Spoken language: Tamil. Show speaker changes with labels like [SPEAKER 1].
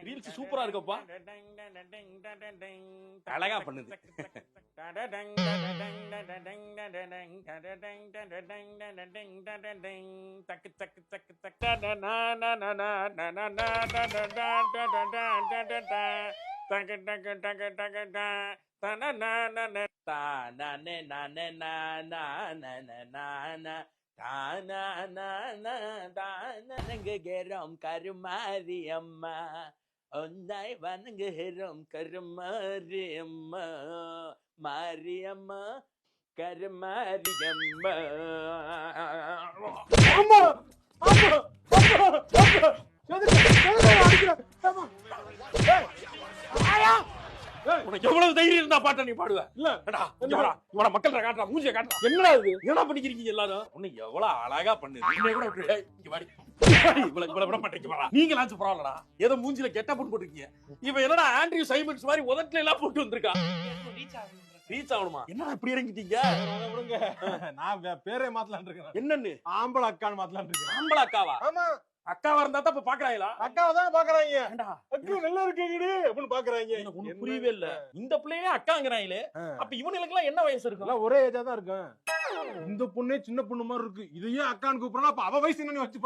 [SPEAKER 1] ரீல்ஸ் சூப்பரா இருக்கப்பா, அழகா பண்ணுது. வணங்குகிறோம் கருமாரி அம்மா, ஒன்னாய் வணங்குகிறோம் கருமாரி அம்மா, மாரியம்மா கருமாரியம்மா. உனக்கு எவ்வளவு தைரியம் இருந்தா பாட்ட நீ பாடுவ? இல்ல இவன மக்கள் காட்டுறா, மூஞ்சிய காட்டுறா. என்னடா இது, என்ன பண்ணிக்கிறீங்க எல்லாரும்? உன்னை எவ்வளவு அழகா பண்ணுது. கூட இங்க வாடி, இவ்வளவு விட மாட்டேங்க. நீங்களாச்சும் பரவாயில்லடா, ஏதோ மூஞ்சில கெட்ட போட்டு போட்டுருக்கீங்க. இவன் என்னடா ஆண்ட்ரியூ சைமன்ஸ் மாதிரி உதட்டுல எல்லாம் போட்டு வந்திருக்கா. ரீச் ஆகணுமா? என்னடா இப்படி இறங்கிட்டீங்க?
[SPEAKER 2] நான் பேரே மாத்தலான் இருக்கேன்.
[SPEAKER 1] என்னன்னு?
[SPEAKER 2] ஆம்பளை அக்கான்னு மாத்தலான் இருக்கேன்.
[SPEAKER 1] ஆம்பளை அக்காவா?
[SPEAKER 2] ஆமா,
[SPEAKER 1] அக்காவா இருந்தா தான் இப்ப பாக்குறாங்களா?
[SPEAKER 2] அக்காவை தான் பாக்குறாங்க. அக்கா நல்லா இருக்கீங்கடி அப்படின்னு பாக்குறாங்க.
[SPEAKER 1] எனக்கு ஒண்ணும் புரியவே இல்ல. இந்த பிள்ளையே அக்காங்கறாங்களே, அப்ப இவனுக்கு எல்லாம் என்ன வயசு இருக்கும்?
[SPEAKER 2] ஒரே ஏஜா தான் இருக்கும். இந்த பொண்ணே சின்ன பொண்ணு மாதிரி இருக்கு, இதையே அக்கான்னு கூப்பிடறா, அப்ப அவ வயசு என்னன்னு வச்சு